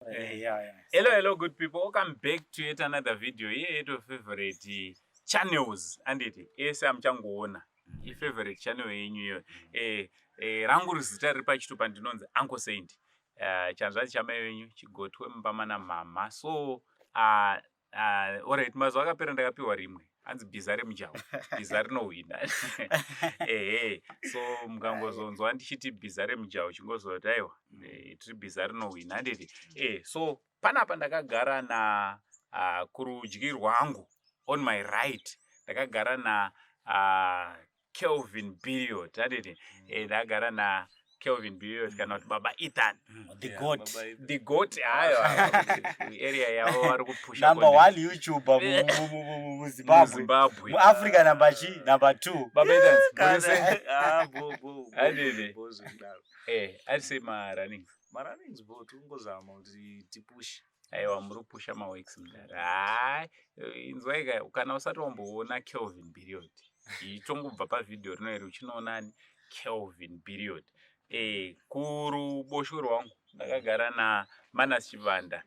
Hello, good people. Welcome back to yet another video. Here, your favorite channels. And it is amchangoona. Your favorite channel yenyu rangu rizita riri pachitupa ndinonzi Uncle Saint. Chanzvati chama yenyu chigotwe mubamana mama. So alright, mazuva akapera ndakapiwa rimwe. Hanzi bhiza remujaho. Bhiza rinowina. So mukangozonzwa ndichiti bhiza remujaho chingozoti aiwa tiri bhiza rinowina handiti. So panapa ndakagara na kurudyi rwangu on my right ndakagara na Kelvin Billiot handiti. Ndakagara na Kelvin Billiot kana kuti Baba Ethan the goat area yavo vari kupusha number 1 YouTuber mu Zimbabwe. Mu Africa number 2. Baba Ethan I say my runnings bo tungozama kuti tipush. Aiwa muri kupusha maweeks mudara. Inzwaika kana usati wamboona Kelvin Billiot ichongobva pavidhio rinoiri uchinoonani Kelvin Billiot. Kuruboshwe rwangu ndakagara na Manas Chivanda,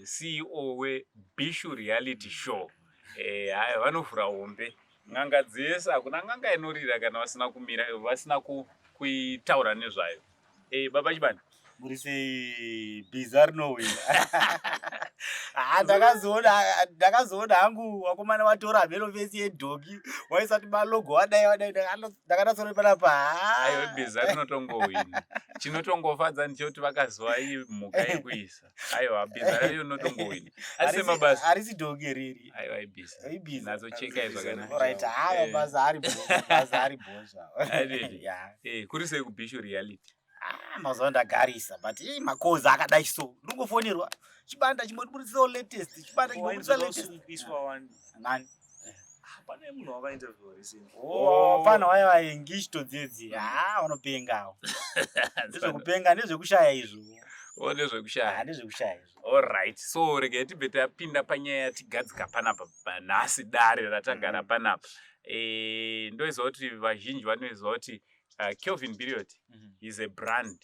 CEO weBishu Reality Show. Haya vanovhura hombe nganga dzese, hakuna nganga inorira kana vasina kumira vasina kuitaura nezvayo. Baba Chibanda muri sei bhiza rinowina. Ndakazoona hangu wakomana watora mhero vesi yedhogi waisati malogo wadai ndakanatsona panapa. Aiwa bhiza rinotongowina. Chinotongofadza ndichoti vakaziva iyi mhuka yekuisa. Aiwa bhiza rayo rinotongowina. Asi mabasa harisi dhogi riri. Aiwa ibhiza. Natsocheka izvo kana. Alright, haya basa ari bhosha. Kuri sei kuBishu Reality? Mazuva ndagarisa but makoza akadai so ndingofonerwa Chibanda chimodibudisa latest. Chibanda chimodibudisa latest. Nani? Pane munhu wakainterview recently. Hapana waya ngishitodzedzi. Unopengawo. Ndezvekupenga ndezvekushaya izvo. Ndezvekushaya. Ndezvekushaya izvo. Alright, so regai tibve tapinda panyaya yatigadzika panapa nhasi dare ratagara panapa. Ndoiziva kuti vazhinji vanoiziva kuti Kelvin Billiot is a brand.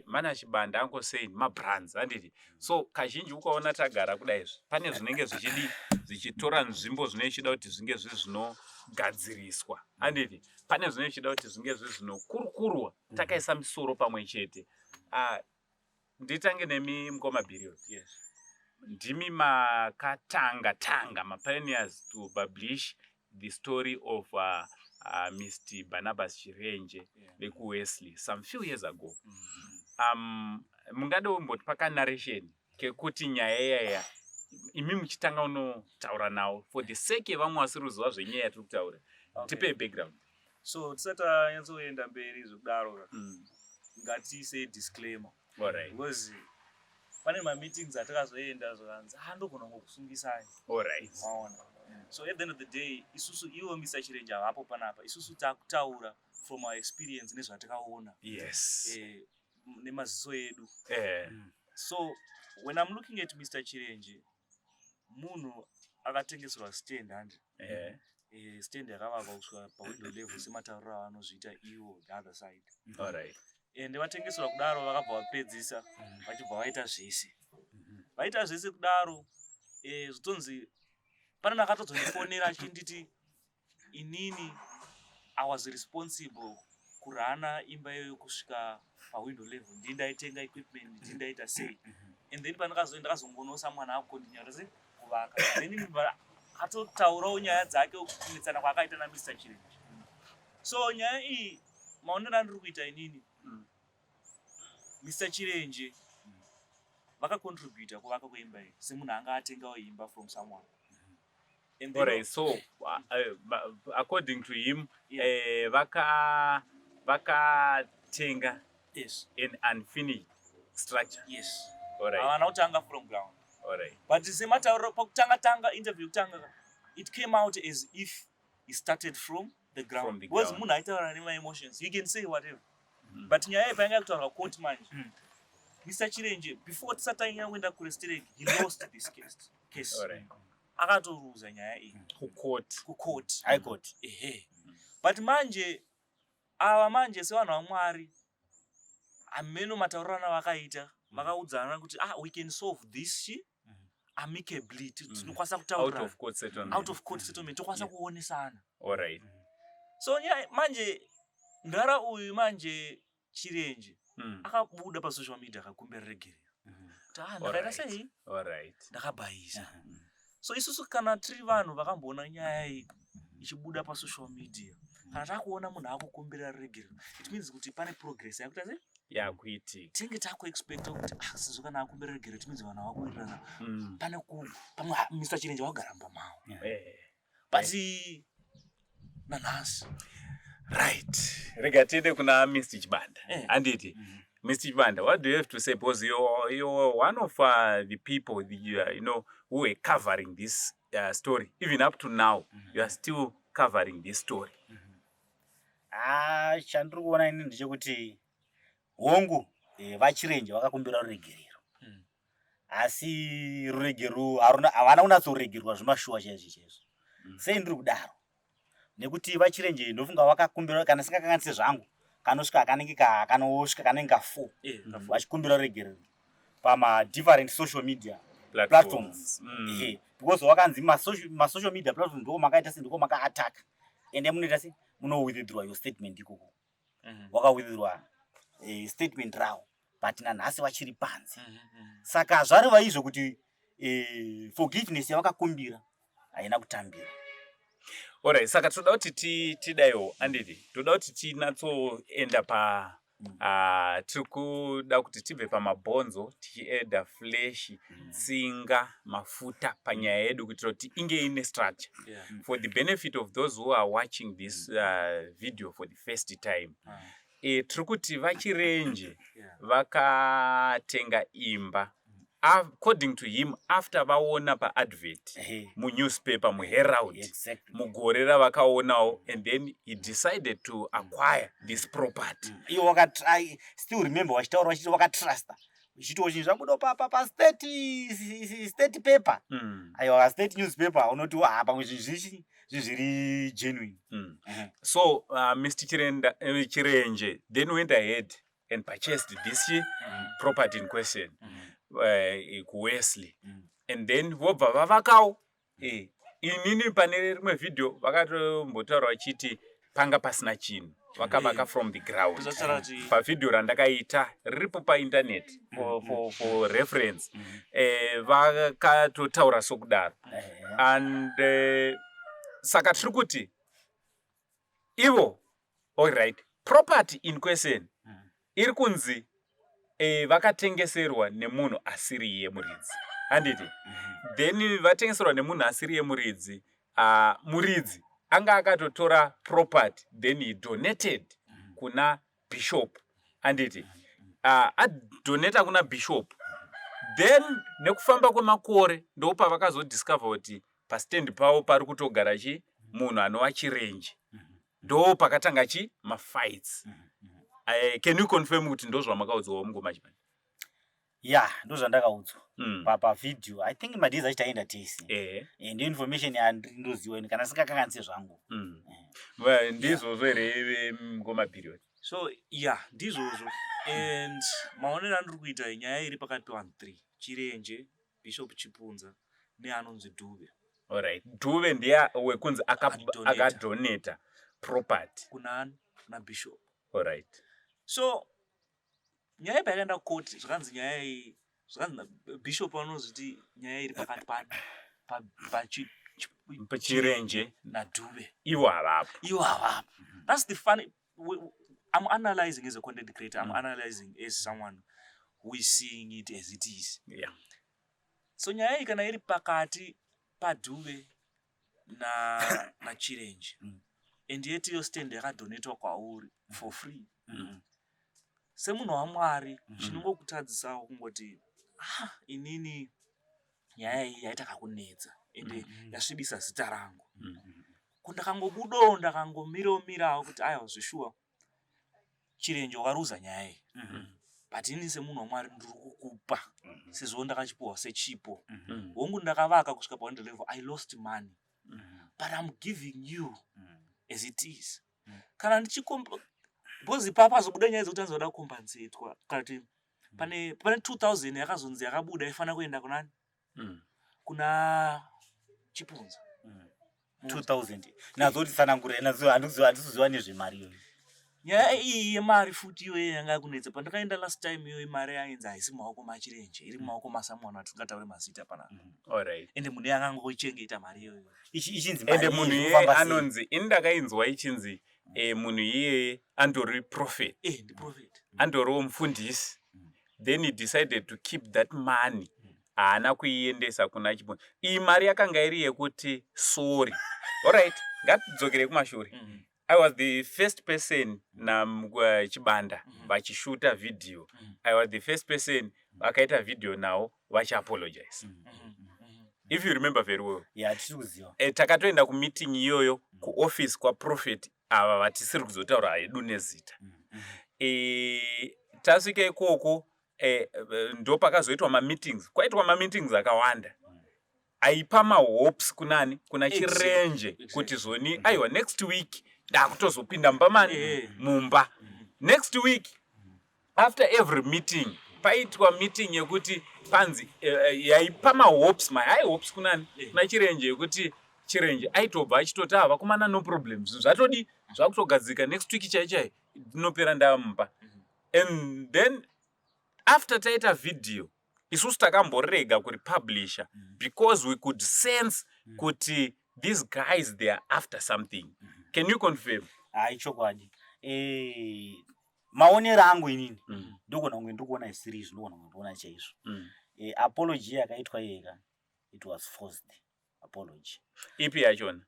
Mana Chibanda Uncle Saint mabrands handiti. So kazhinji ukaona tagara kudaizvo pane zvinenge zvichitora nzvimbo zvinochida kuti zvinge zvinogadziriswa handiti. Pane zvinochida kuti zvinge zvinokurukurwa takaisa misoro pamwe chete. Nditange nemi Mukoma Billiot. Yes. Ndimi makatanga mapioneers to publish the story of Mr. Barnabas Chirenje Wesley some few years ago. Mungada umboti paka narration kekuti nyaya yaya imi muchitanga unotaura nawo for the sake yevamwe vasiri kuziva zvenyaya yatiri kutaura. Tipe background. So tisata nyatsoenda mberi zvekudaro ngatiise disclaimer. Alright. Because pane meetings atakazoenda zvakanzi ndogona ngokusungisai. Alright. So at the end of the day, isusu iwo Mr. Chirenje hapo panapa. Isusu takutaura from our experience nezvatakaona. Yes. Nemaziso edu. So when I'm looking at Mr. Chirenje, munhu akatengeserwa stand handi. Stand yakavakwa kusvika pawindow level sematauriro avanozviita iwo the other side. Alright. Vatengeserwa kudaro vakabva vapedzisa vachibva vaita zvese. Vaita zvese kudaro zvitonzi pane akatozondifonera achinditi inini I was responsible kurana imba iyoyo kusvika pawindow level. Ndaitenga equipment, ndaita sei. And then ndakazongonosa mwana akondinyaura sei kuvaka. Then atotaurawo nyaya dzake kunetsana kwaakaita naMr. Chirenje. So nyaya iyi maonero andiri kuita inini Mr. Chirenje vakacontributa kuvaka kweimba iyi semunhu anga atengawo imba from someone. Alright, so according to him, vakatenga an unfinished structure. Yes. Alright. Havana kutanga from ground. Alright. But sematauro pakutanga interview kutanga it came out as if he started from the ground. Because munhu aitaura nema emotions, you can say whatever. But nyaya ipanga kutaura court manje. Mr. Chirenje before tisatanya kuenda kuresterek he lost this case. Alright. Akatoruza nyaya iyi kucourt high court. But manje sevanhu vaMwari ameno matauriro avakaita makaudzana kuti we can solve this amicably tinokwanisa out kutaura of court settlement. out of court settlement tokwanisa kuonesana. All right. So manje ndara uyu manje Chirenje akabuda pa social media akakumbira regerero. Ndakaita sei? All right. Ndakabhaisa. So isusu kana tiri vanhu vakamboona nyaya iyi ichibuda pa social media kana takuona munhu akukumbira regerero, it means kuti pane progress yakuita sei yakuitika. Tinge takuexpecta kuti sizvo kana akumbira regerero, it means vanhu vakuwirirana pane pamwe Mr. Chirenje wagara mbamawo. But nanhasi right, rega tiende kuna Mr. Chibanda. Anditi Mr. Chibanda, what do you have to say? Because you're one of the people who were covering this story. Even up to now, you are still covering this story. Chandiri kuona ini ndechekuti hongu vaChirenje vakakumbira ruregerero. Asi ruregerero havana kunatsoregerwa zvemashuwa chaizvo. Sei ndiri kudaro? Nekuti vaChirenje ndofunga vakakumbira kana singakanganise zvangu kanosvika kanenge kanosvika kanenge 4 vachikumbira ruregerero pama different social media platforms. Because vakanzi ma social media platforms ndiko makaita sei, ndiko maka-attack ende munoita sei muno withdraw your statement ikoko. Waka withdraw statement rao but nanhasi vachiri panze. Saka zvareva izvo kuti forgiveness yavakakumbira haina kutambira. Alright, saka toda kuti tidaiwo anditi toda kuti tinatsoenda pa tiri kuda kuti tibve pamabhonzo tichienda flesh, tsinga, mafuta panyaya yedu kuitira kuti inge ine structure. For the benefit of those who are watching this video for the first time, tiri kuti vaChirenje vakatenga imba according to him after vaona pa advert mu newspaper mu Herald mugore ravakaonawo, and then he decided to acquire this property. I still remember vachitaura vachiti vakatrusta chitoo chinhu zvabuda pa state paper. Aiwa state newspaper unoti pamwe zvinhu zviri genuine. So Mr. Chirenje then went ahead and purchased this property in question. Wesley, and then vobva vavakawo inini pane rimwe video vakatombotaura vachiti panga pasina chinhu, vakavaka from the ground. Pavideo randakaita riripo painternet for reference, vakatotaura sokudaro. And saka tiri kuti ivo alright, property in question iri kunzi vakatengeserwa nemunhu asiri yemuridzi. Handiti then vatengeserwa nemunhu asiri yemuridzi, muridzi anga akatotora property then he donated kuna bishop. Handiti adonata kuna bishop, then nekufamba kwemakore ndopa vakazodiscover kuti pastand pavo pari kutogara munhu anova Chirenje, ndo pakatanga mafights. Can you confirm kuti ndo zvamakaudzawo mungoma Chibanda? Ndo zvandakaudzwa pavideo. I think madhizi achitaenda tese ndo information yandindoziwa kana singakanganise zvangu. Ndizvozvo here mungoma period. So ndizvozvo. And maonero andiri kuita nyaya iri pakati pe 3 Chirenje, Bishop Chipunza neanonzi Dube. Alright, Dube ndiye wekunzi akadonata property kuna Bishop. Alright. So nyaya payakaenda court zvakanzi nyaya iyi, zvakanzi Bishop anozviti nyaya iri pakati pa Chirenje naDube. Ivo havapo. That's the funny. I'm analyzing as a content creator. I'm analyzing as someone who is seeing it as it is. So nyaya iyi kana iri pakati paDube na Chirenje, and yet your stand yakadonatwa kwauri for free. Semunhu waMwari chinongokutadzisawo kungoti inini nyaya iyi yaita kakunetsa ende yasvibisa zita rangu. Kundakangobudawo ndakangomirawo kuti aiwa zveshuwa Chirenje wakaruza nyaya iyi, but ini semunhu waMwari ndiri kukupa sezvo ndakachipiwa sechipo. Hongu ndakavaka kusvika pa level I lost money, but I'm giving you as it is. Kana ndichikomba because papa azobuda nyaya dzokuti anozoda kukombansetwa, kuti pane 2000 yakazonzi yakabuda ifana kuenda kunani kuna Chipunza 2000 nazoti sanangure nazo handisiziva nezvemari iyoyo. nyaya iyi yemari futi iyoyo yanga kunetsa pandakaenda last time iyoyo mari yainzi haisi mumaoko machirenje iri mumaoko maSamuel atisingataure mazita panapa. Alright. Ende munhu yangangoichengeta mari iyoyo ichinzi Ende munhu iye anonzi indakainzwa ichinzi munhu iye andori prophet. ndi prophet. Andoriwo mufundisi. Then he decided to keep that money. Haana kuiendesa kuna Chipunza. Iyi mari yakanga iri yekuti sorry. Alright, ngatidzokere kumashure. I was the first person Chibanda vachishuta video. I was the first person vakaita video now vachiapologize. If you remember very well. Yeah, tikuziva. Takatoenda kumeeting iyoyo kuoffice kwaProphet ava vatisiri kuzotaura hedu nezita. Tasvika ikoko ndo pakazoitwa mameetings. Kwaitwa mameetings akawanda. Aipa mahopes kunani kuna chirenje kuti zoni aiwa next week ndakutozopinda mbamani mumba. Next week after every meeting paitwa meeting yekuti panzi yaipa mahopes my high hopes kunani kuna chirenje yekuti chirenje aitobva achitoti vakomana no problems zvatodi zvakutogadzika next week chaichai ndinopera ndamumba. And then after taita video isusu takamborega kuripublisha because we could sense kuti these guys they are after something. Can you confirm? Chokwadi. Maonero angu inini ndogona kunge ndikuona series ndogona kundoona chaizvo. Apology yakaitwa yega it was forced apology. Ipi yachona?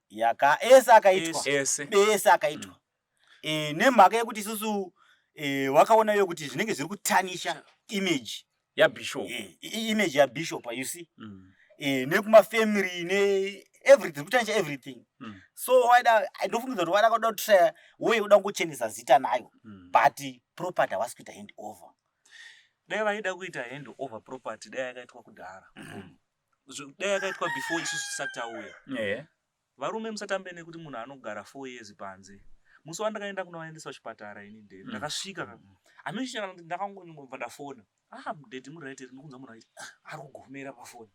Esa akaitwa. Nemhaka yekuti isusu wakaona yo kuti zvinenge zviri kutanisha image ya bishop. Image ya bishop you see. Nekuma family ne everything kutanisha everything. So I don't think that wada kuda try way kuda kuchenesa zita nayo but property was kuita hand over. Dai vaida kuita hand over property dai yakaitwa kudhara. Dai yakaitwa before isusu satauya. Varume musatambe nekuti munhu anogara 4 years panze. Musi wandakaenda kunovaendesa kuchipatara ini ndee ndakasvika amishana ndakangonyumba ndafona mudhedhi muraite ndinokunza munhu aiti ari kugomera pafoni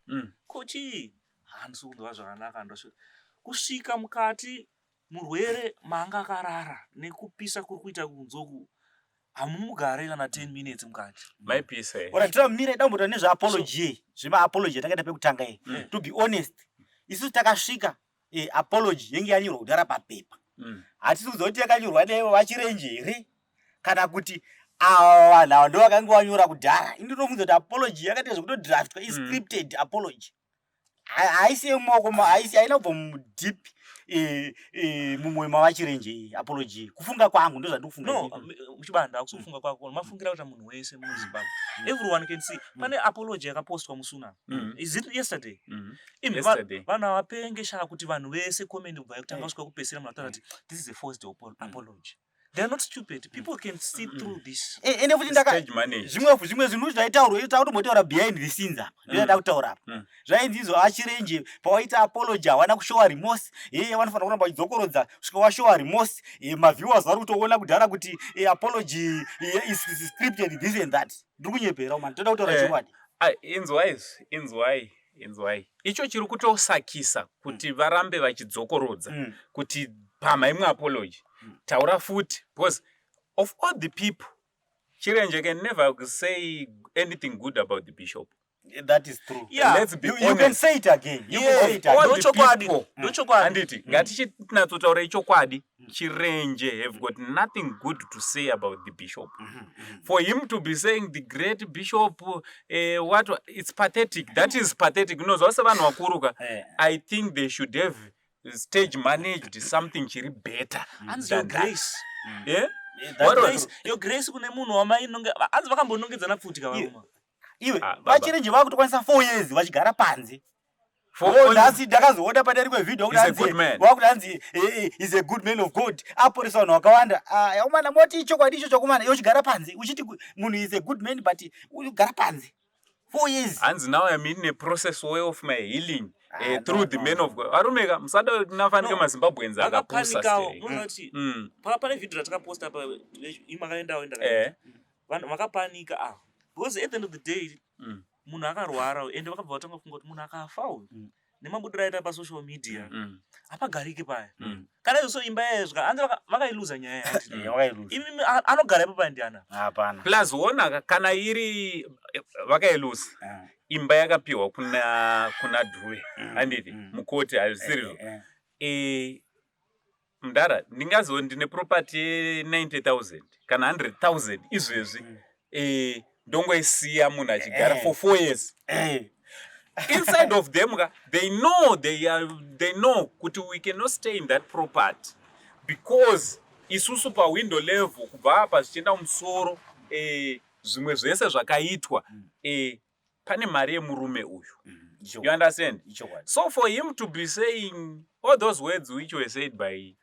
kochi handisi kunzwa zvakanaka ndosvika kusvika mukati murwere manga akarara nekupisa kuri kuita kunzoku hamumugare kana 10 minutes mukati maipisa tiramire dambuta nezvaapology zvemaapology takaita pekutanga iyi to be honest isusu takasvika apology yenge yanyorwa kudhara papepa. Hatisi kuzoti yakanyorwa nevo vachirenje here kana kuti vanhu ava ndo vakanga vanyora kudhara. Indinofunza kuti apology yakaita zvekutodraftwa scripted apology. Haisi yemaoko haina kubva mudeep mumwe mavachirenje apology. Kufunga kwangu ndo zvandikufunga. No, Chibanda akusufunga kwako. Mafungira kuti munhu wese mu Zimbabwe. Everyone can see. Pane apology yakapostwa musuna. Is it yesterday? Yesterday. Vanhu avapengesha kuti vanhu vese comment kubva kutanga kusvika kupesera munhu kuti this is a forced apology. They are not stupid. People can see through this. Ende futi zvimwe zvinhu zvaitaurwa kutombotaura behind the scenes apa. Ndinoda kutaura apa. Zvainzizvo achirenje pawaita apology hawana kushowa remorse. Vanofanira kuramba vachidzokorodza kusvika washowa remorse. Maviewers vari kutoona kudhara kuti apology is scripted this and that. Ndiri kunyepera man. Ndoda kutaura chokwadi. Inzwai. Icho chiri kutosakisa kuti varambe vachidzokorodza kuti pamaimwe apology. Taura futi because of all the people Chirenje can never say anything good about the bishop. That is true. Yeah, let's be honest. You can say it again. All the people. Anditi ngatichi tinatsotaura ichokwadi Chirenje have got nothing good to say about the bishop. For him to be saying the great bishop it's pathetic. That is pathetic. No, zvose vanhu vakuruka. I think they should have stage managed something chiri better than grace. Yeah? Your grace kune munhu wamainonge anzi vakambonongedzana futi kavaruma. Iwe vachirenje vakutokwanisa 4 years vachigara panze. Nhasi ndakazoona paderi kwevideo kuti anzi is a good man of God. Aporesa vanhu vakawanda. Yaumana moti ichokwadi icho chokumana yochigara panze uchiti munhu is a good man but uchigara panze 4 years. Hanzi now I'm in a process way of my healing. Through the men of God. Arumeka musada nafanike maZimbabweans akapusa. Unoti pane video ratakaposta apa imakaendawo ndaka. Vanhu vakapanika because at the end of the day munhu akarwara ende vakabva vatanga kufunga kuti munhu akafa uyu nemabudiro aita pasocial media hapagariki paya kana izvo imba yezvika hanzi vakailuza nyaya imi anogara ipo pandiana hapana plus wona kana iri vakailuza imba yakapiwa kuna Dhuve handiti mukoti hazvisiri mudara ndingazivo ndine property 90,000 kana 100,000 izvezvi ndongoisiya munhu achigara for 4 years inside of them they know kuti we cannot stay in that property because isusu pawindow level kubva apa zvichienda musoro zvimwe zvese zvakaitwa pane mari yemurume uyu. You understand? So for him to be saying all those words which were said by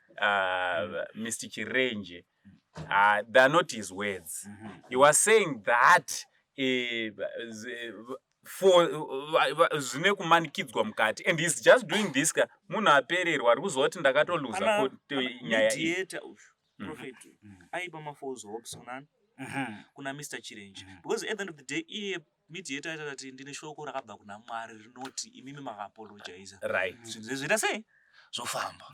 Mr. Chirenje, they are not his words. He was saying that for zvine kumanikidzwa mukati, and he's just doing this munhu apererwa ari kuzoti ndakatoluza nyaya iyi. Prophet aipa mafalse hopes kuna Mr. Chirenje because at the end of the day iye mediator aita kuti ndine shoko rakabva kuna Mwari rinoti imimi makapologize, right, zvoita sei zvofamba,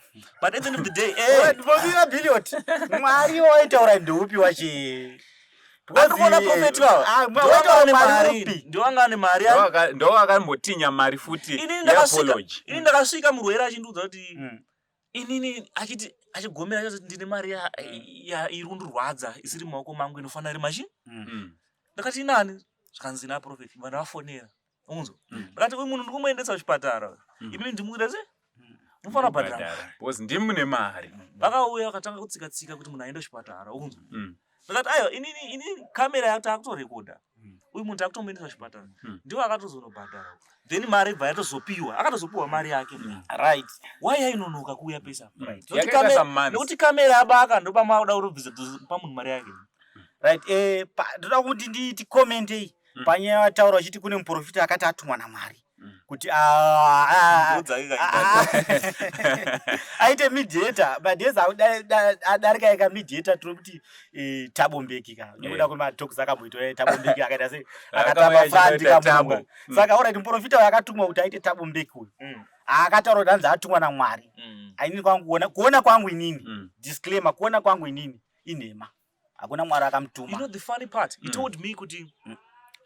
but at the end of the day ndinoziva Billiot Mwari waitaura ndeupi wachi Andikona prophet ndiwanga ne mari ndo akambotinya mari futi apology. Ini ndakasvika murwere achindiudza kuti inini achigomera kuti ndine mari irundurwadza isiri mumaoko mangu inofanira iri machi. Ndakati nani zvikanzi na prophet vandafonera unzo ndakati uyu munhu ndikumuendesa kuchipatara imi ndimuita sei unofanira kubhadhara because ndimi mune mari. Vakauya vakatanga kutsika kuti munhu aende kuchipatara unzo ndakati aiwa inini kamera yakuti akutorekodha uyu munhu takutomuendesa kuchipatara ndiwo akatozonobhadhara then mari ibva yatozopiwa akatozopiwa mari yake. Right, why yainonoka kuuya pesa nekuti kamera yabaka ndopamakuda kutobvisa pamunhu mari yake. Right, ndoda kuti nditi comment panyaya wataura uchiti kune muprofita akati atumwa naMwari kuti aite mediator madhezi adarika ika mediator tiri kuti Thabo Mbeki nekuda kwematalks akamboitwa Thabo Mbeki akaita sei akatamba fandi kamunhu. Saka already muprofita wakatumwa kuti aite Thabo Mbeki uyu akataura kuti hanzi atumwa naMwari. Ainini kwangu kuona kwangu inini disclaimer, kuona kwangu inini inhema, hakuna Mwari akamutuma. You know the funny part, he told me kuti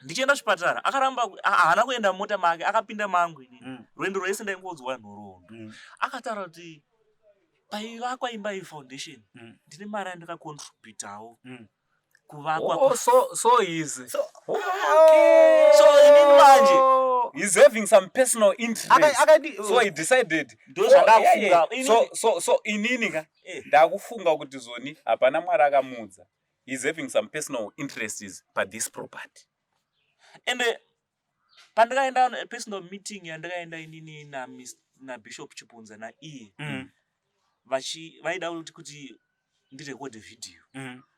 ndichienda kuchipatara akaramba haana kuenda mota make akapinda mangu inini rwendo rwese ndaingodzwa nhoroondo akataura kuti paivakwa imba iyi foundation ndine mari yandakacontributawo kuvakwa so easy. So inini manje he's having some personal interest so he decided so inini ndakufunga kuti zoni hapana Mwari akamudza. He's having some personal interests by this property. And pandakaenda personal meeting yandakaenda inini na Bishop Chipunza na iye vaida kuti ndirekode video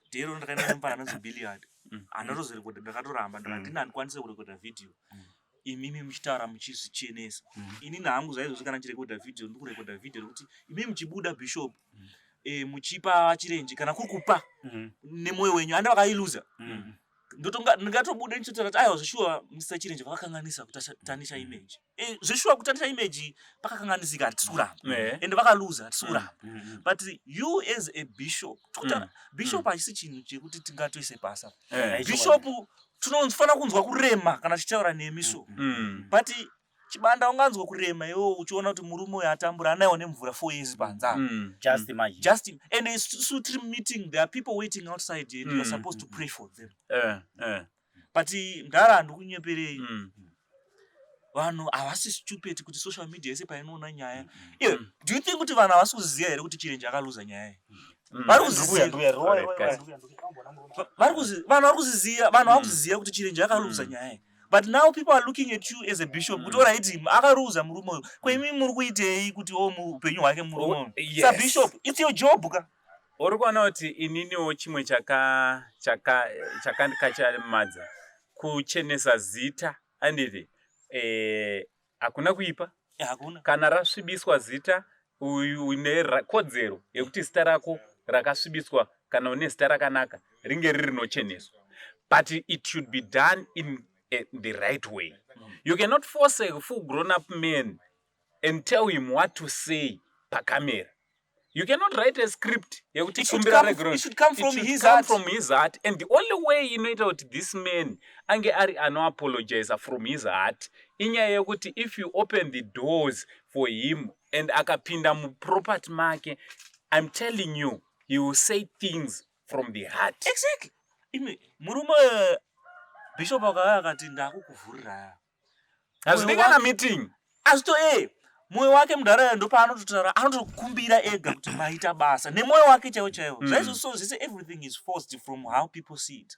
ndero ndakaenda nemupana anonzi Billiard andatozorekodha ndakatoramba ndakati ndikwanise kurekodha video imimi muchitaura muchizvichenesa inini hangu zvaizvozvi kana ndichirekodha video ndikurekodha video kuti imimi muchibuda Bishop muchipa Chirenje kana kuri kupa nemwoyo wenyu anda vakailuza ndingatobuda ndichitaura kuti aiwa zveshuwa Mr. Chirenje vakakanganisa kutanisha image zveshuwa kutanisha image pakakanganisika hatisi kuramba ende vakaluza hatisi kuramba but you as a bishop bishop hachisi chinhu chekuti tingatoise basa. Bishop tinofanira kunzwa kurema kana tichitaura nemi so but chibanda unganzwa kurema iwo uchiona kuti murume uyu atambura anaiwa nemvura 4 years panza. Just imagine. And a suitri meeting, there are people waiting outside and you're supposed to pray for them. But ndara handikunyeperei vanhu havasi stupid kuti social media yese painoona nyaya. Do you think kuti vanhu havasi kuziva here kuti Chirenje akaluza nyaya? Vanhu vakuziva kuti Chirenje akaluza nyaya. But now people are looking at you as a bishop kuti alright akaruza murume uyu kwemi muri kuitei kuti upenyu hwake murume uyu. Sa bishop, it's your job ka. Uri kuona kuti ininiwo chimwe chakandikachamadza kuchenesa zita anditi hakuna kuipa. Hakuna. Kana rasvibiswa zita une kodzero yekuti zita rako rakasvibiswa kana une zita rakanaka ringe riri rinocheneswa. but it should be done in the right way. You cannot force a full grown-up man and tell him what to say per camera. You cannot write a script. It should come from his heart. And the only way you know that this man ange ari apologize from his heart. If you open the doors for him and akapinda mu property market, I'm telling you, he will say things from the heart. Exactly. Murume Bishop akati ndakukuvhurira. Azvingana meeting. Azito moyo wake mudhara ndo paanototaura anotokumbira ega kuti maita basa nemoyo wake chaiwo. Zvaizvo zvese everything is forced from how people see it.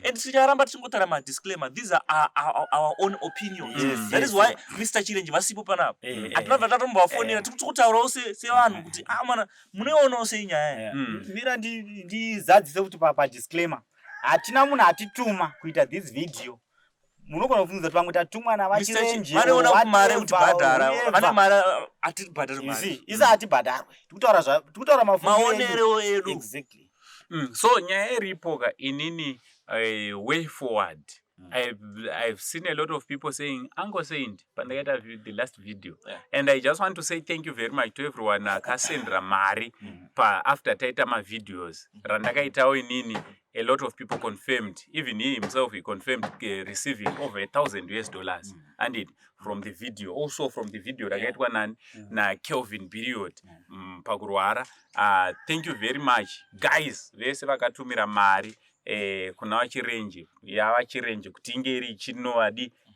And ticharamba tichingotara disclaimer, these are our own opinions. That is why Mr. Chirenje vasipo panapa. Atinobva tatombovafonera tikutaurawo sevanhu kuti mana muneonawo sei nyaya. Mira ndizadzise kuti pa disclaimer hatina munhu atituma kuita this video. Munogona kufunga kuti vamwe tatumwa navachirenje vanoona kuti mari kutibhadhara vane mari atibhadhare mari isi hatibhadharwe tikutaura maonero edu. Exactly. So nyaya iripo ka inini way forward. I've seen a lot of people saying Uncle Saint pandakaita the last video, and I just want to say thank you very much to everyone akasendra mari after taita ma videos randakaitawo inini. A lot of people confirmed, even he himself, he confirmed receiving over $1,000 and it from the video. Also from the video, na Kelvin period. Paguruara. Thank you very much, guys. Vese vakatumira mari kuna vachirenje. Ya vachirenje kutingeri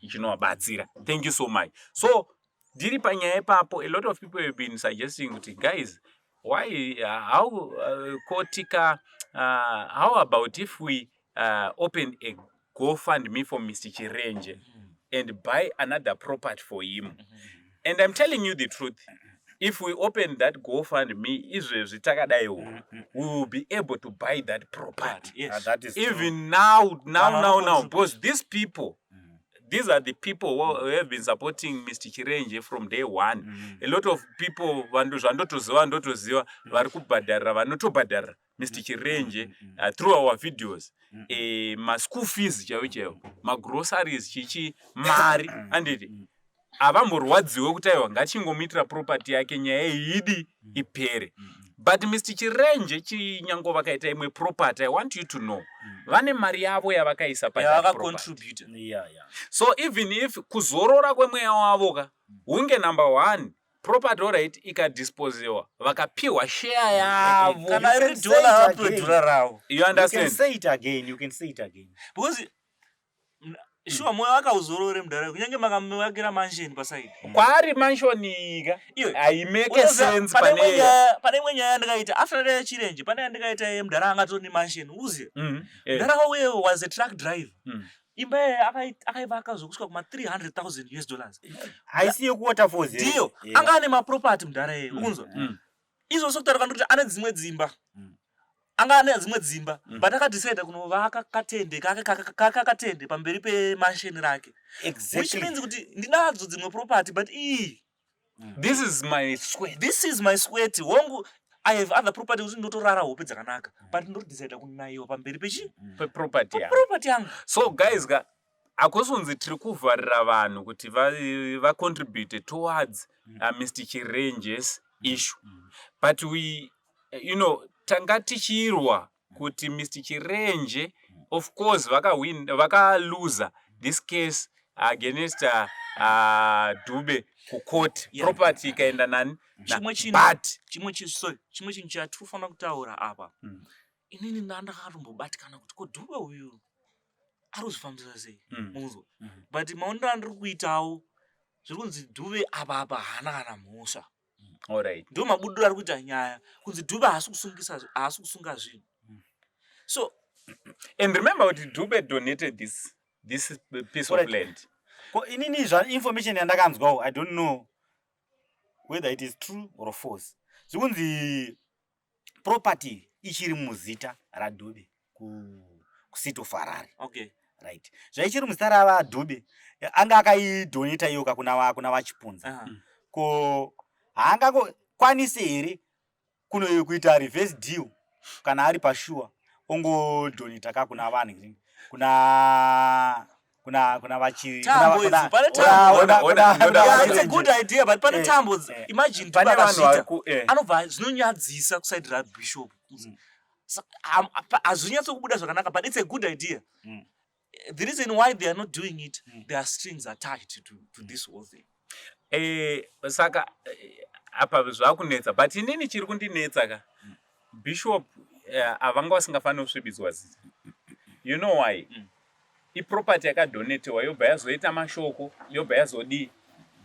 ichinowabatsira. Thank you so much. So diri panyaya papo, a lot of people have been suggesting, guys, why how about if we open a GoFundMe for Mr. Chirenje and buy another property for him? And I'm telling you the truth. If we open that GoFundMe, we will be able to buy that property. Yes. That is even now, because these people, these are the people who have been supporting Mr. Chirenje from day one. A lot of people vandotoziva vari kubhadhara vanotobhadhara Mr. Chirenje through our videos. Ma school fees chaiwo, ma groceries chichi mari anditi. Avamborwadziwe kuti aiwa ngachingomitira property yake nyaya idi ipere. But Mr. Chirenje chinyango vakaita imwe property, I want you to know. Vane mari yavo yavakaisa pa that property. So even if kuzorora kwemweya wavo ka hunge number 1 property alright ikadisposewa vakapiwa share yavo. Kana iri dollar apedura ravo. You understand? You can say it again. Because sure moyo wakauzorore mudhara kunyange makamuvakira mansion paside. Kwari mansion ika haimeke sense pane imwe nyaya yandikaita after that Chirenje pane yandikaita yemudhara angatoni mansion uziye. Mudhara wawe was a truck driver. Imba akaivaka zvokusvika kuma $300,000. Haisi yekuwaterfalls ndiyo anga ane maproperty mudhara yeye unzwa. Izvo sokutaura kuti ane dzimwe dzimba. Anga ane dzimwe dzimba but akadecide kunovaka katende kakatende pamberi pemansion rake. Exactly. Which means kuti ndinadzo dzimwe property but this is my sweat. This is my sweat. Wangu I have other property kuti ndotorara hope dzakanaka but ndodecide kunaiwa pamberi property yangu. So guys, akusonzi tiri kuvharira vanhu kuti va-contribute towards Mr. Chirenje's issue. But we, tanga tichirwa kuti Mr. Chirenje, of course, vaka-loser this case against Dube ku court. Property ikaenda nani? Chimwe chinhu chatinofanira kutaura apa. Inini ndandakatombobatikana kuti ko Dube uyu arikuzvifambisa sei munzwa. But maonero andiri kuitawo zviri kunzi Dube apa hana kana mhosva. Alright. Ndo mabudiro ari kuita nyaya kunzi Dube haasi kusunga zvinhu. So and remember what Dube donated this piece of land. Inini information yandakanzwawo, I don't know whether it is true or false. Zikunzi property ichiri muzita raDube kuSito Ferrari. Okay. Right. Zvaichiri muzita raDube anga akaidonata iyo kuna vachipunza. Ko haangakwanisi here kuita reverse deal kana ari pashure ongodonata kakuna vanhu. kuna vachi Tambo idzi, pane tambo. Yeah, it's a good idea, but pane tambo. Imagine Pane vanhu vakazvita. variku Anobva zvinonyadzisa kuside rabishop. Hazvinyatsokubuda zvakanaka, but it's a good idea. The reason why they are not doing it, their strings attached to this whole thing. Saka apa zvakunetsa, but inini chiri kundinetsa ka bishop avanga vasingafaniri kusvibidzwa zita. You know why? Iproperty yakadonetewa yobva yazoita mashoko, yobva yazodii.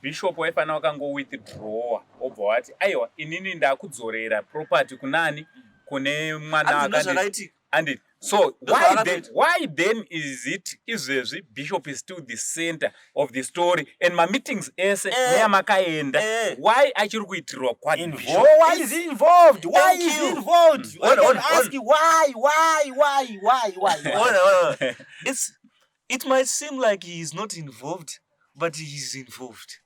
Bishop waifanira wakango withdrawa obva wati aiwa inini ndakudzorera property kunani kune mwana akati. And so why then is it izvezvi bishop is still the center of the story and my meetings ese neyamakaenda why achiri kuitirwa kwadi bishop? Why is he involved? Why is he involved? Ask why? It might seem like he is not involved, but he is involved.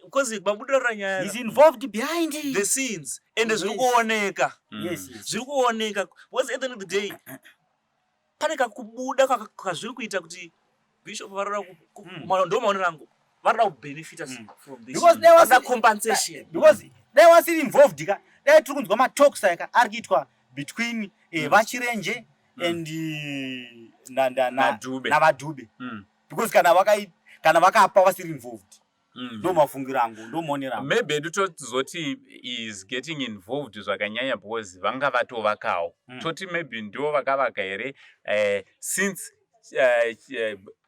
Because he's involved behind the scenes and zviri kuoneka. Yes. Zviri kuoneka. Because at the end of the day, pane kakubuda kazviri kuita kuti bishop varada ndo maonero angu varada kubenefita from this. Because there was a compensation. Because they was involved ka. They tiri kunzwa ma talks aka ari kuitwa between vachirenje and na vadhube. Because kana vakapa vasiri involved. Ndo mafungiro angu, ndo maonero angu. Maybe totizoti is getting involved zvakanyanya because vanga vatovakawo. Toti maybe ndo vakavaka here since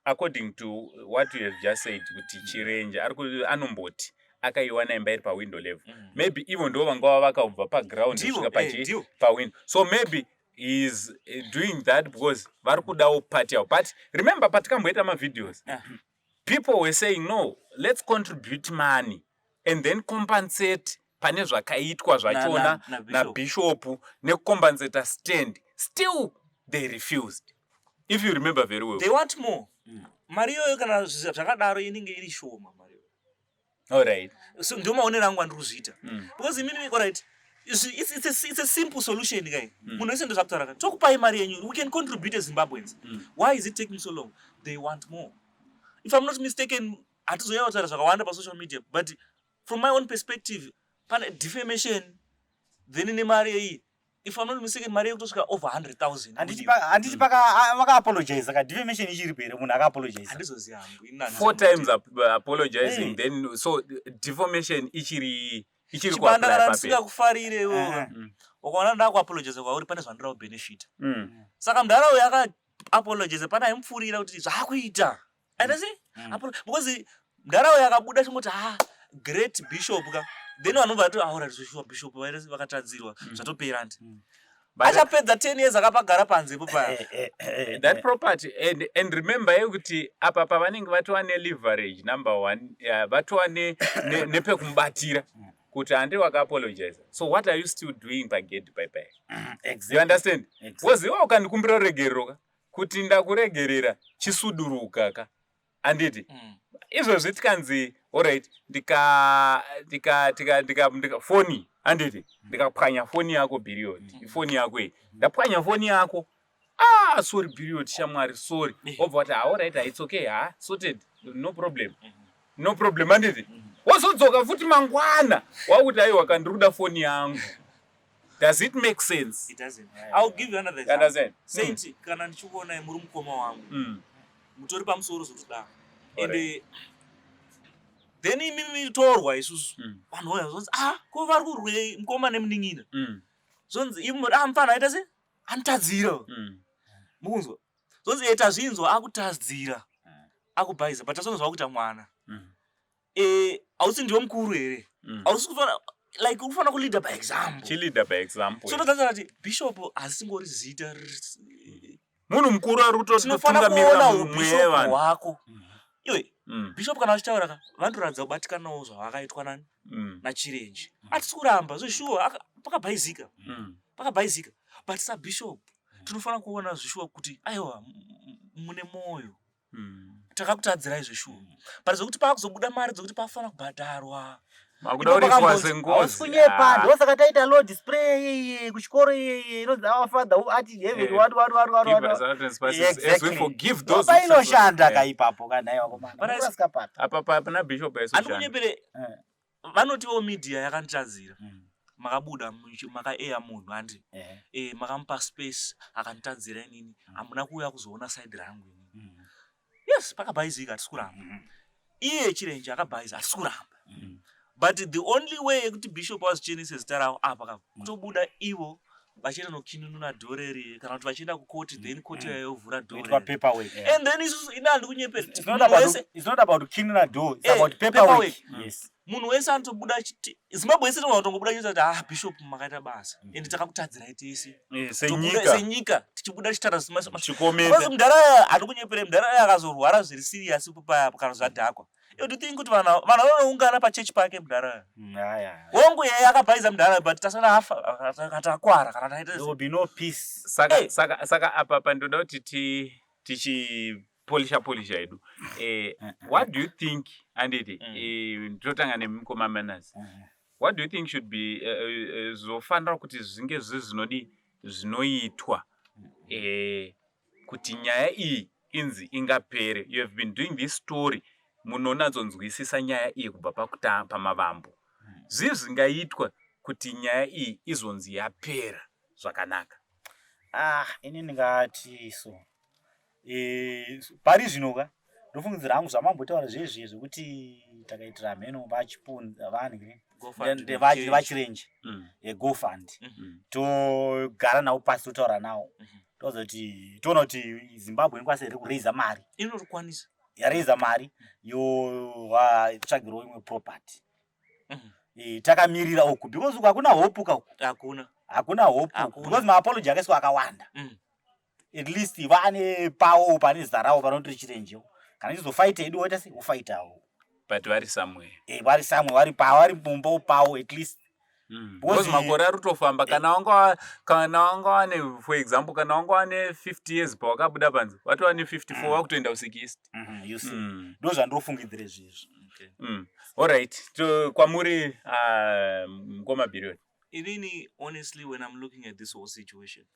according to what you have just said kuti chirenje anomboti akaiwana imba iri pawindow level. Maybe even ndo vanga vavaka kubva paground kusvika pawindow. So maybe he is doing that because vari kudawo part yawo. But remember patikamboita mavideos. People were saying, no, let's contribute money and then compensate pane zvakaitwa zvachona na bishop nekucompensate stand. Still, they refused. If you remember very well. They want more. Mario kana zvakadaro inenge iri shoma Mario. All right. So ndo maonero angu andiri kuzviita. Because imini all right. It's a simple solution guy. Munhu wese ndo zvakutaura. Tokupai mari yenyu. We can contribute as Zimbabweans. Why is it taking so long? They want more. If I'm not mistaken, hatizoya kutaura zvakawanda pasocial media, but from my own perspective, pane defamation, then ine mari iyi. If I'm not mistaken, mari yekutosvika over 100,000. Handiti vaka apologize ka defamation ichiri pere munhu aka apologize. Handizoziva hangu. 4 times apologizing, then so defamation ichiri kwa apply pape. Ndanga kufarire wo. Wakaona ndako apologize kwauri pane zvandira benefit. Saka mudara uyu aka apologize pana imupfurira kuti zvakuita. And I say, because mudara uyu akabuda chingoti great bishop ka. Then vanobva vati aura zvishwa bishop vakatadzirwa zvatopera ndi. Achapedza 10 years akapagara panze ipo paya. That property and remember kuti apa pavanenge vatova leverage number 1 vatova nepekubatira kuti hande wakaapologize. So what are you still doing pagate bye? Exactly. You understand? Exactly. Waziva ukandikumbira regerero kuti ndakuregerera chisuduruka ka. Anditi izvozvi tikanzi alright ndika foni anditi ndikapwanya foni yako period foni yako ndapwanya foni yako sorry period shamwari sorry obva wati alright it's okay sorted no problem anditi wazodzoka futi mangwana wakuti aiwa kandikuda foni yangu. Does it make sense? It doesn't. I'll give you another example. Saint kana ndichikuona muri mukoma wangu mutori pamusoro zvokuda ende then imimi torwa isusu vanhu vaya zvonzi ko vari kurwei mukoma nemunin'ina zvonzi mufana aita se anotadzira mukunzwa zvonzi eta zvinzwa akutadzira akubhaiza but asonozva kuita mwana hausi ndiwe mukuru here hausi kufana like ufana kuleader by example so ndotaura kuti bishop asingori zita munhu mukuru ari kutotungamirira mumwe vanhu wako iwe bishop kana achitaura ka vandoradza kubatikanawo zvavakaitwa nani nachirenje atisi kuramba zveshuwa pakabhaizika but sa bishop tinofana kuona zveshuwa kuti aiwa mune moyo takakutadzirai zveshuwa but zvokuti paakuzobuda mari dzokuti pafana kubhadharwa Makuda uri kwase ngozi. Kunyepa ndosaka taita load spray kuchikoro inonzi our father ati David what. Give us out and spices as we forgive those. Painoshanda kaipapo kana iwa komana. Parasikapata. Apa pana bishop yesoshanda. Anonyepere vanotiwo media yakantadzira. Makabuda maka-air munhu handi. Makamupa space akantadzira inini. Hamuna kuuya kuzoona side rangu inini. Yes, pakabhaizika hatikuramba. Iye Chirenje akabhaiza hatikuramba. But the only way kuti Bishop was Genesis tarao apa kutobuda ivo vachienda nokinununa dhoreri kana kuti vachienda kukoti then koti yovhura dhoreri. And then ina handi kunyepera. It's not about kinuna door, it's about paperwork. Yes. Munhu wese anotobuda Zimbabwe yese tongobuda chiti Bishop makaita basa and takakutadzirai tese senyika tichibuda chitara chikomende mudhara ari kunyepere mudhara akazorwara zviri serious papo kana zvadhakwa. Do you think kuti vanhu vanoungana pachechi pake mudhara wongu yeye akabhaiza mudhara but tasana akatakwara kana taita there will be no peace. Saka apa pandoda kuti tichipolisha edu. What do you think anditi ndotanga nemukoma manners, what do you think should be zofanira kuti zvinge zvinoitwa kuti nyaya iyi inzi ingapere? You have been doing this story, munonadzonzwisisa nyaya iyi kubva pamavambo. Zvingaitwa kuti nyaya iyi izonzi yapera zvakanaka? Ini ndingati so pari zvinoka ndofungidzira hangu zvamambotaura zvezve zvekuti takaitira mheno vachipunza vanhu vachirenje GoFund togara navo pasi totaura navo tozoti toona kuti Zimbabwe inokwanisa iri kureiza mari, inokwanisa yareiza mari yovatsvagirwa imwe property. Takamirira uku because hakuna hope uku, hakuna hope because maapology akaiswa akawanda. At least vane pawo pane zita ravo vanoti Chirenje kana chizofight edu woita sei ufightawo, but vari somewhere vari pumbo pawo at least. Because makore ari kutofamba kana wanga wane for example kana wanga wane 50 years pawakabuda panze watova ne 54 wakutoenda ku60. You see ndo zvandinofungidzire zvizvo. Alright, kwamuri mukoma period. Inini honestly when I'm looking at this whole situation,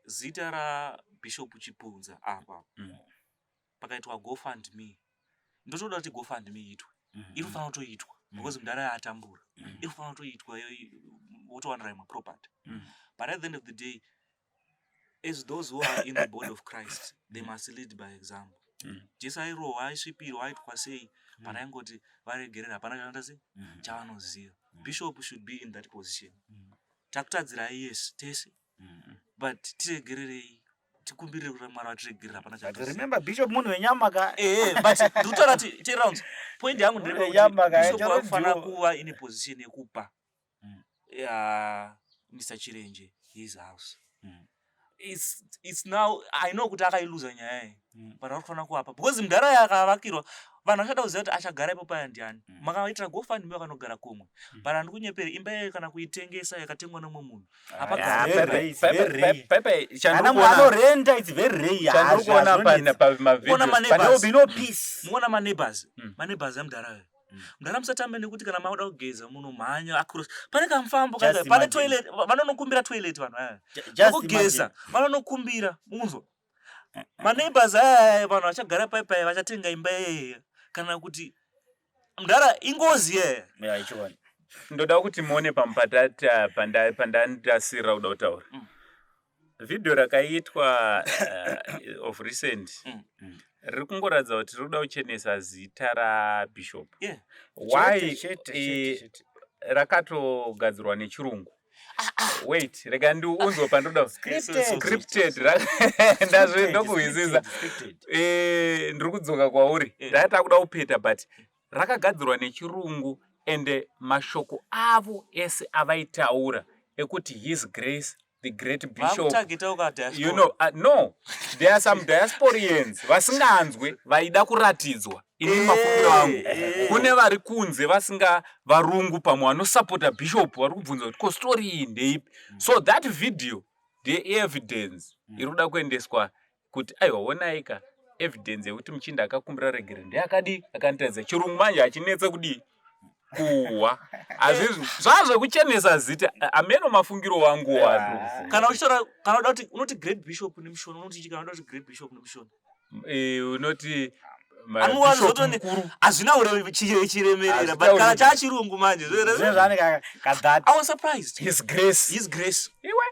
zita ra Bishop Chipunza apa pakaitwa GoFundMe, ndotoda kuti GoFundMe itwe, inofanira kutoitwa because mudhara atambura, inofanira kutoitwa wotowanira imwe property. But at the end of the day, as those who are in the body of Christ, they must lead by example. Jesu airohwa aisvipirwa aitwa sei pana ingoti varegerera hapana chanoita sei chavanoziva. Bishop should be in that position. Takutadzirai yes tese, but tiregererei tikumbirire kuti Mwari atiregerera hapana chanoita sei. Remember Bishop munhu wenyama ka but ndikutaura kuti rounds point yangu ndeyekuti Bishop anofanira kuva in a position yekupa Mr. Chirenje his house. It's now I know kuti akailuza nyaya iyi but anofanira kuapa because mudhara yakavakirwa vanhu vachada kuziva kuti achagara ipo paya ndiani. Makaitira GoFundMe vakanogara komwe but handi kunyepera imba yayo kana kuitengesa yakatengwa nemwe munhu anorenta it's very rare. muona maneighbors emudhara mudhara musatambe nekuti kana mauda kugeza munomhanya across pane kamufambo pane toilet vanonokumbira toilet vanhu kugeza vanonokumbira munzwa maneighbors aya vanhu vachagara paipai vachatenga imba yeye kana kuti mudhara ingozi yeye. Ndoda kuti muone pamupatata pandandasira kuda kutaura video rakaitwa of recent riri kungoratidza kuti rikuda kuchenesa zita raBishop. Why rakatogadzirwa nechirungu? Wait, rega ndiunzwe pandoda scripted ndazve ndokuhwisisa ndiri kudzoka kwauri ndata kuda kupeta but rakagadzirwa nechirungu ende mashoko avo ese avaitaura ekuti His Grace the Great Bishop, you know, no, there are some diasporians vasinganzwe vaida kuratidzwa ini mafungiro angu kune vari kunze vasinga varungu pamwe vanosapota Bishop vari kubvunza kuti ko story iyi ndeipi. So that video the evidence iri kuda kuendeswa kuti aiwa onaika evidence yekuti Muchinda akakumbira regerende akadi akanitaridza chirungu manje achinetse kudi kuwa azizvi zvazvekuchenesa zita ameno mafungiro wangu waro kana uchitora kana kuti unoti great bishop nemushona unoti kana kuti great bishop nemushona unoti azvina urebe chiremerera but kana chachirungu manje zvezvane kadhati I was surprised. his grace Iwe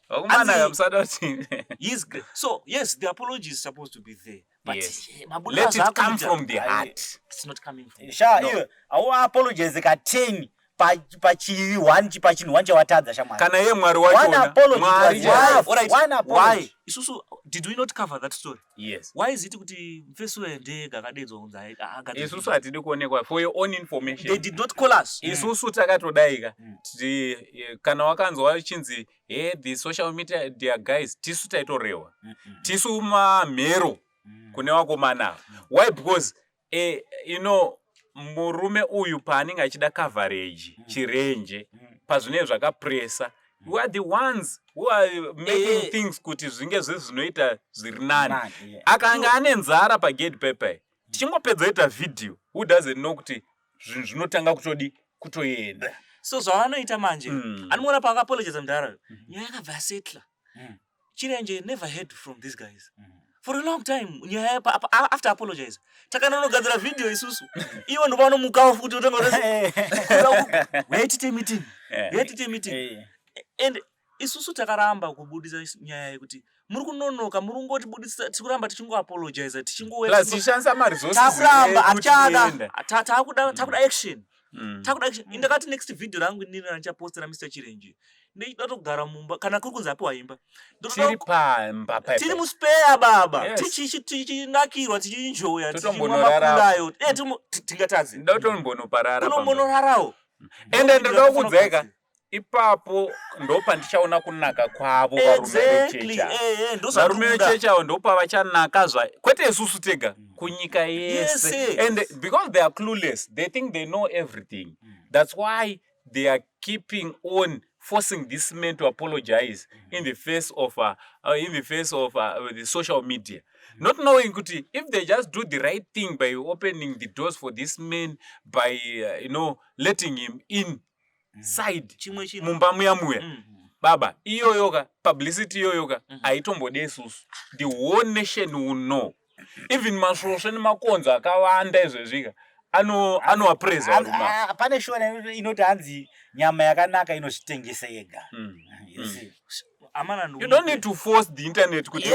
wakumana kamusada kuti his grace. So yes, the apology is supposed to be there, but yes. Let it come from the heart. It's not coming from iwe au apologize ka 10 pachivi 1 pachinhu 1 chawatadza shamwari kana ye mwari wachona why isusu did we not cover that story? Yes. Why is it kuti mfeso wendega akadedzwa kunza isusu atidi kuonekwa for your own information. They did not call us. Isusu takatodaika kana wakanzwa wachinzi the social media guys tisu taitorewa tisu mamhero kune wakomana. Why? Because murume uyu paanenge achida coverage chirenje pazvine zvakapresa, we are the ones who are making things kuti zvinge zvinoita zviri nani. Akanga ane nzara pagate paper tichingopedza ita video, who doesn't know kuti zvinhu zvinotanga kutoenda. So zvavanoita manje anoona paakapologize mudhara nyaya yakabva yasetla. Chirenje never heard from these guys for a long time. Nyaya after apologize takanonogadzira video isusu iwo ndo vanomukawo futi utonga wait meeting and isusu takaramba kubudisa nyaya yekuti muri kunonoka muri ngotibudisa tikuramba tichingo apologize plus tishanisa maresources takuramba achada takuda action indakati next video rangu ndini randichapostera Mr. Chirenje ndechida togara mumba kana kuri kunzi apiwa imba tiri pamba tiri muspare baba tichinakirwa tichinjoya tichimwamakulayo tingatadzi ndotombonoparara kunombonorarawo ende ndoda kudzeka ipapo ndopandichaona kunaka kwavo varume vechechi avo ndopavachanaka kwete isusu tega kunyika yese. And because they are clueless, they think they know everything. That's why they are keeping on forcing this man to apologize in the face of the social media, not knowing kuti if they just do the right thing by opening the doors for this man, by letting him in side mumba muya baba iyoyoka publicity iyoyoka aitombode isusu. The whole nation will know. Even masvosve nemakonzo akawanda izvezvika anowapreza varuma. Pane shona inoti hanzi nyama yakanaka inozvitengesa yega. You don't need to force the internet kuti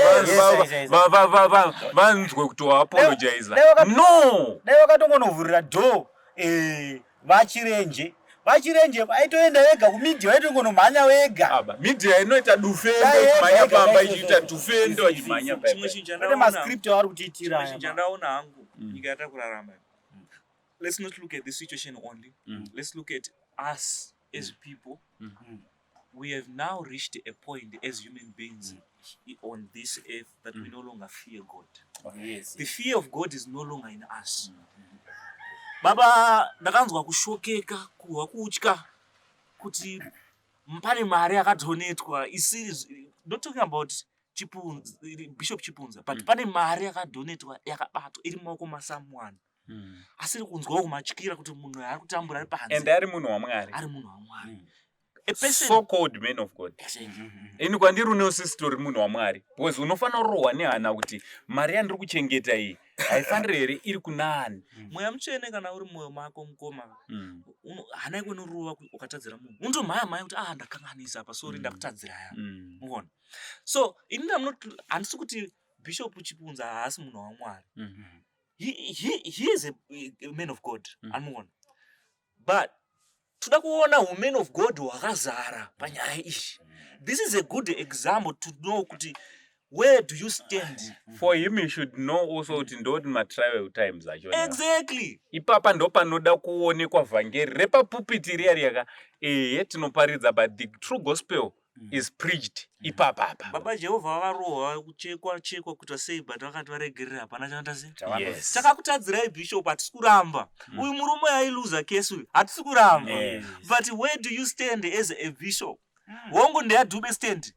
vanzwe kuti waapologize. No, dai wakatongonovhurira door vachirenje vaitoenda vega kumedia, vaitongonomhanya vega. Media inoita dufendo kumhanya pamba ichiita dufendo achimhanya pane mascript avari kutiitira. Chinjandaona hangu nyika yatakurarama. Let's not look at this situation only. Let's look at us as people. We have now reached a point as human beings on this earth that we no longer fear God. The fear of God is no longer in us. Baba ndakanzwa kushokeka kuwa kutya kuti pane mari yakadonetwa not talking about Bishop Chipunza, but pane mari yakadonetwa yakabatwa iri mumaoko maSamuel. Asiri kunzwawo kumatyira kuti munhu ari kutambura ari panze and ari munhu waMwari. A person so called man of God. Ini kwandiri unosisitori munhu waMwari because unofanira kurohwa nehana kuti mari yandiri kuchengeta iyi haifaniri here iri kunani. Mweya mutsvene kana uri mwoyo mako mukoma hana ikonoruva ukatadzira munhu undomhaya kuti ndakanganisa apa sorry ndakutadzira ya muona. So ini handisi kuti Bishop Chipunza haasi munhu waMwari. He is a man of God, anoona, but toda kuona women of God wakazara panyaya ishi. This is a good example to know kuti where do you stand. For him he should know also kuti ndoti matrial times acho. Exactly. Ipapa ndo panoda kuonekwa vhangeri repapupiti riya riyaka tinoparidza, but the true gospel is preached ipapa. Baba Jehovah vakarohwa kuchekwa kuti sei, but vakati varegerera hapana chanoita sei. Yes. Takakutadzirai Bishop hatisi kuramba. Uyu murume ailuza case uyu hatisi kuramba. But where do you stand as a bishop? Wangu ndeyadhube stand.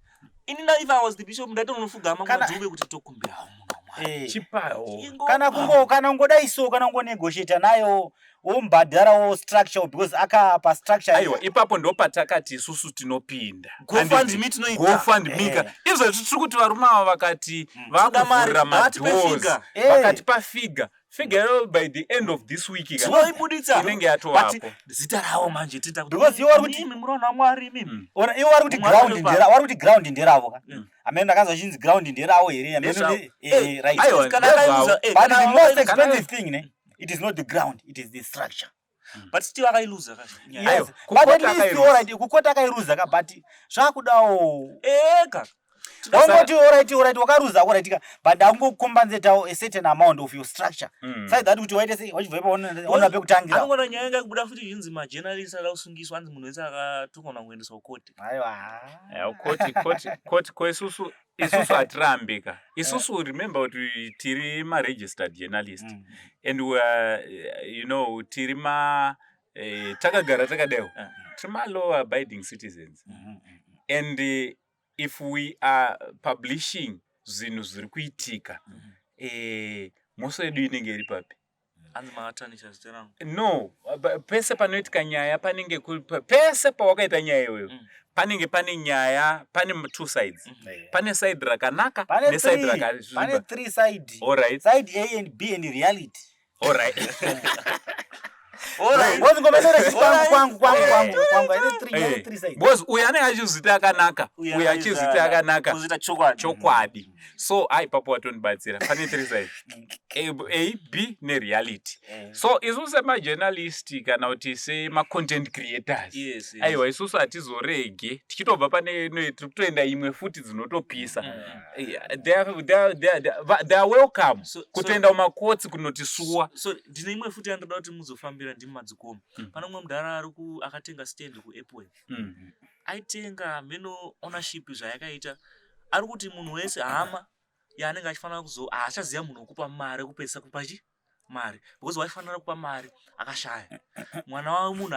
Inina if I was the bishop ndaitonofuga mangu madhube kuti tokumbira munhu waMwari. chipawo kana ungodai so kana ungonegotiate nayo wombhadharawo structure because akapa structure. Aiwa, ipapo ndo patakati isusu tinopinda GoFundMe tinoita. GoFundMe izvo tiri kuti varume ava vakati vakuvhura madoors vakatipa figure by the end of this week inenge yatovapo zita ravo manje tita because you are kuti murona Mwari mimi iwo vari kuti ground ndera vari kuti ground nderavo ka amene ndakanzwa chinzi ground nderavo here amene right. Aiwa, but the most expensive thing ne it is not the ground, it is the structure. But still akailuza kacho. Yes. But at least alright, kukota akailuza ka but zvakudawo ka. Wangoti alright wakaruza alright ka but angokompensate a certain amount of your structure. Sai that kuti waite sei wachibva ona pekutangira. Anongona nyaya yanga kubuda futi zvinzi ma journalists akasungiswa anzi munhu wese akatongona kuendeswa kukoti. Aiwa. Koti kwesusu isusu atirambika. Isusu remember kuti tiri ma registered journalist and we are, tiri ma takagara takadeo. Tiri ma law abiding citizens. And if we are publishing zvinhu zviri kuitika moso yedu inenge iri papi? Anzi maatanisha zita rangu. No, pese panoitika nyaya panenge pese pawakaita nyaya iyoyo panenge pane nyaya, pane two sides. Pane side rakanaka ne side rakasviba. Pane three side. All right. Side A and B and reality. All right. Because uyu anenge achizita akanaka, uyu achizita akanaka chokwadi. So ipapo watonibatsira pane three sides, A, B nereality. So isusu semajournalist kana kuti sema-content creators, aiwa isusu hatizorege tichitobva pane tiri kutoenda imwe futi dzinotopisa. They are welcome kutoenda mumakotsi kunotisuwa. So ndine imwe futi yandoda kuti muzofambira ndimi madzikomo. Pane umwe mudhara akatenga stand kuAppWay. Aitenga meno ownership zvayakaita. Ari kuti munhu wese hama yaanenge achifanira achaziva munhu wekupa mari kupesa kupachi mari because waifanira kupa mari akashaya. Mwana wamunhu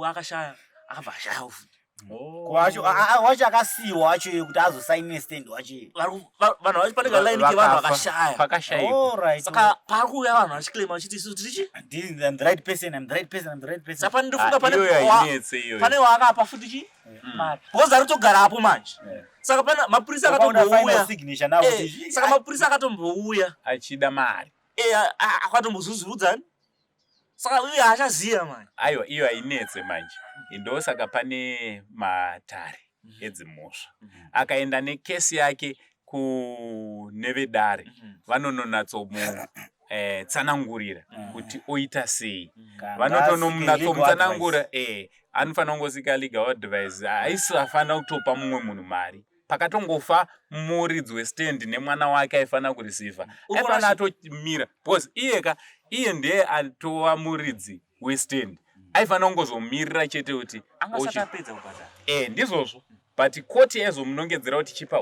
akashaya akabva ashaya futi. Wacho akasiyiwa wacho kuti azosaine stand wacho. Vanhu vachipaneka line kevanhu vakashaya. Pakashaya. Saka pari kuuya vanhu vachiclaima vachiti isusu tirichi? I'm the right person, I'm the right person. Saka ndofunga pane waakapa futi chi? Mari. Because ari kutogara hapo manje. Saka pana mapurisa akatombouya. Saka mapurisa akatombouya achida mari. Akatombozuzurudza. Saka uye hachaziya manje. Aiwa, iyo hainetse manje. Ndosaka pane matare edzimhosva. Akaenda nekesi yake kunevedare vanononatsamutsanangurira kuti oita sei. Vanotonomutsanangura anofanira kungosika legal advice. Haisi afanira kutopa mumwe munhu mari. Pakatongofa muridzi westand nemwana wake aifanira kurisivha. Aifanira atomira because iye ndiye atova muridzi westand. Aifanira kungozomirira chete kuti angasapedza kubhadhara. Ndizvozvo. But koti yazomunongedzera kuti chipa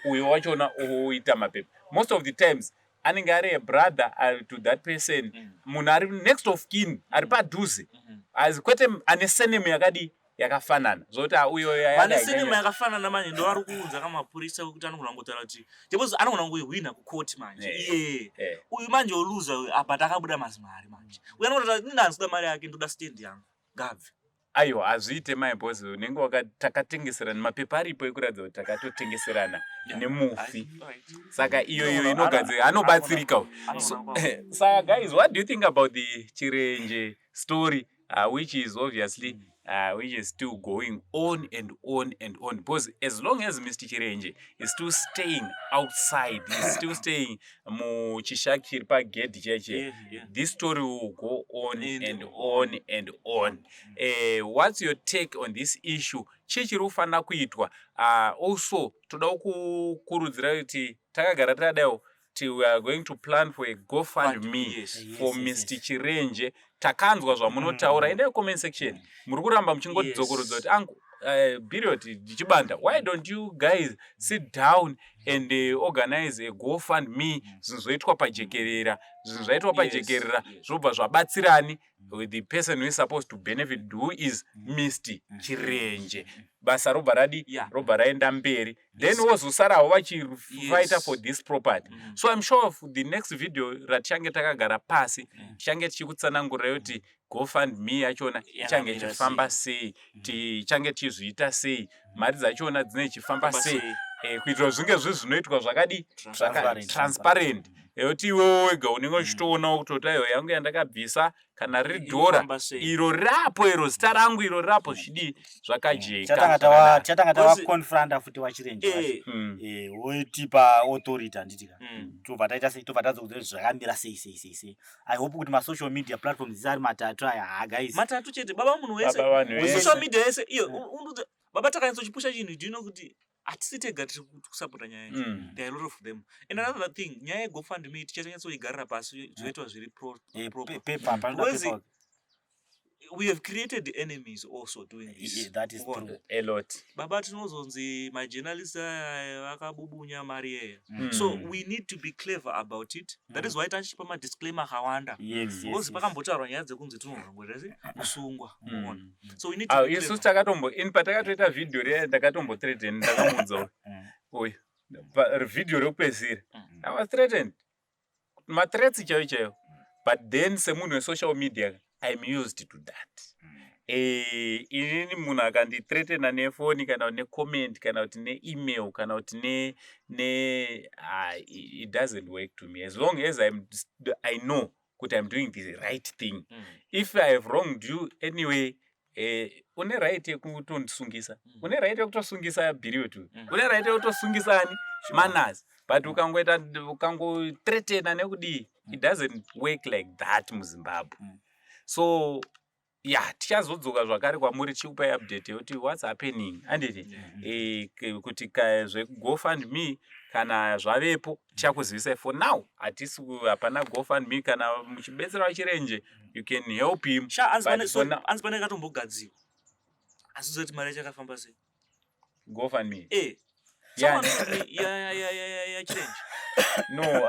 uyu wachona oita mapepa. Most of the times anenge ari a brother to that person. Munhu ari next of kin ari padhuze. As kwete ane surname yakadi yakafanana. Zoti uyo ane surname yakafanana manje ndo ari kuudza kamapurisa kuti anogona ngotaura kuti because anogona ngohwina kukoti manje. Uyu manje oluza apa takabuda mazimari manje. Uyu anogona kuti ndinazida mari yake ndoda stand yangu. Ngabve. Aiwa, hazviite maibhozi unenge takatengeserana mapepa aripo ekuratidza kuti takatotengeserana nemufi. Saka iyo inogadzira anobatsirika. Saka guys, what do you think about the Chirenje story, which is obviously which is still going on and on and on? Because as long as Mr. Chirenje is still staying outside, he's still staying muchishaki chiripa gate cheche, this story will go on and on and on. What's your take on this issue? Chichirufana kuitwa. Also, toda kukurudzira kuti takagara tadao we are going to plan for a GoFundMe for Mr. Chirenje. Takanzwa zvamunotaura in the comment section. Muri kuramba muchingodzokorodza kuti angu period Chibanda, why don't you guys sit down and organize a GoFundMe, zvinzoitwa pajekerera, zvinzoitwa pajekerera, zvobva zvabatsirani with the person who is supposed to benefit, who is Mr. Chirenje. Basa robva radi, robva raenda mberi. Then wozosarawo vachifighta for this property. So I'm sure for the next video ratichange takagara pasi, tichange tichikutsanangurira kuti GoFundMe yachona ichange ichifamba sei, tichange tichizviita sei, mari dzachona dzine chifamba sei, kuitira zvinge zvinoitwa zvakadi transparent. Yoti iwewe wega unenge uchitoonawo kuti aiwa yangu yandakabvisa kana riri dhora iro rapo, iro zita rangu iro rapo zvidii zvakajeka. Chatanga tawakonfronta futi wachirenje wotipa authority anditika tobva taita sei, tobva tadzo kuti zvakamira sei. I hope kuti ma social media platforms dzari matatu aya guys, matatu chete baba munhu wese social media yese iyo baba takanyatsochipusha chinhu ndino kuti atisitega tiri kusapota nyaya yacho. There are a lot of them. And another thing, nyaya yeGoFundMe tichanyatsoigarira pasi zvoitwa zviri proper. We have created enemies also doing this. That is true. A lot. Baba tinozonzi majournalists vakabubunya mari yeya. So we need to be clever about it. That is why tachipa madisclaimer akawanda. Because pakambotaurwa nyaya dzekunzi tinozongorese kusungwa. So we need to be clever. Isu takatombo in patakatoita video re ndakatombo threaten ndakamunza. Oy. Video rekupedzira. I was threatened. Ma threats chaiyo. But then semunhu we-social media I'm used to that. Inini munhu akandithreatena nefoni kana necomment kana kuti ne-email kana kuti it doesn't work to me as long as I know that I'm doing the right thing. If I have wronged you anyway, une right yekutondisungisa, une right yekutosungisa bhiriyo tu, une right yekutosungisa ani manners, but ukangothreatena nekudii, it doesn't work like that muZimbabwe. So yeah, tichazodzoka zvakare kwamuri chikupai update yekuti what's happening handiti kuti zveGoFundMe kana zvavepo tichakuzivisai. For now hatisi hapana GoFundMe, kana muchibetsera Chirenje you can help him. Anzi pane katombogadziwa asi zoti mari chakafamba sei GoFundMe ya Chirenje. No,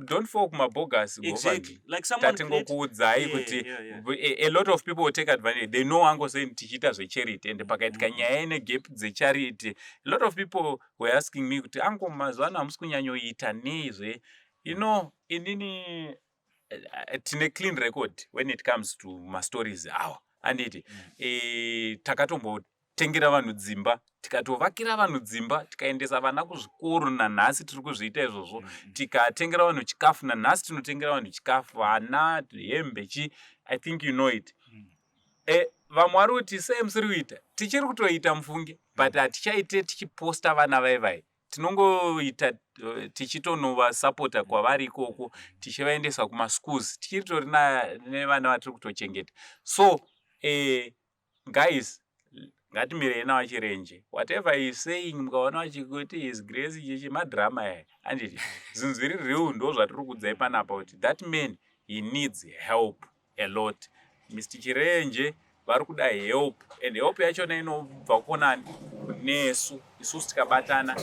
don't fall bogus. Exactly. Like someone a lot of people will take advantage. They know Ango saying tichita zve-charity and pakaitika nyaya ine gap dze-charity. A lot of people were asking me kuti Ango mazwana hamusi kunyanyoita nezve. You know, inini tine clean record when it comes to my stories awa. Anditi takatombo tengera vanhu dzimba, tikatovakira vanhu dzimba, tikaendesa vana kuzvikoro, nanhasi tiri kuzviita izvozvo. Tikatengera vanhu chikafu, nanhasi tinotengera vanhu chikafu, vana, hembe chi. I think you know it. Vamwe vari kuti sei musiri kuita? Tichiri kutoita mufunge, but hatichaite tichiposta vana vaivai. Tinongoita tichitonova-supporta kwavari ikoko, tichivaendesa kumaschools, tichitori nevana vatiri kutochengeta. So, guys, ngatimirei naWaChirenje. Whatever he is saying, mukaona wachikuti his grace chichi madrama yaya. Anditi, zvinhu zviri real ndo zvatiri kudzai panapa kuti that man, he needs help a lot. Mr. Chirenje vari kuda help, and help yachona inobva kuonani nesu isusu tikabatana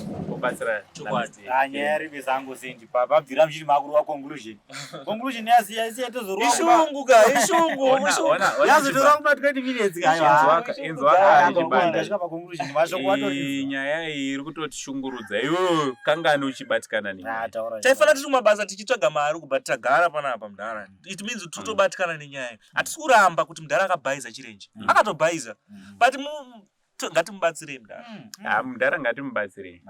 tobatsira. Nyaya rive zangu sendi pabvira muchiri makuru waconclusion. Conclusion yaziyatozorwa ishungu ka ishungu yazotora kuma 20 minutes nyaya iyi iri kutotishungurudza. Iwewe kangani uchibatikana nenyaya? Taifana tiri kumabasa tichitsvaga mari kubva tagara panapa mudhara. It means totobatikana nenyaya. Hatisi kuramba kuti mudhara akabhaiza Chirenje. Akatobhaiza. But ngatimubatsirei mudhara. Mudhara ngatimubatsirei.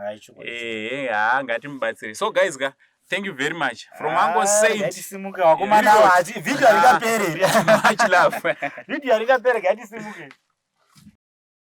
Ngatimubatsirei. So guys, thank you very much. From Ango Saint. Video rikapere. Much love. Video rikapere, ngatimuke.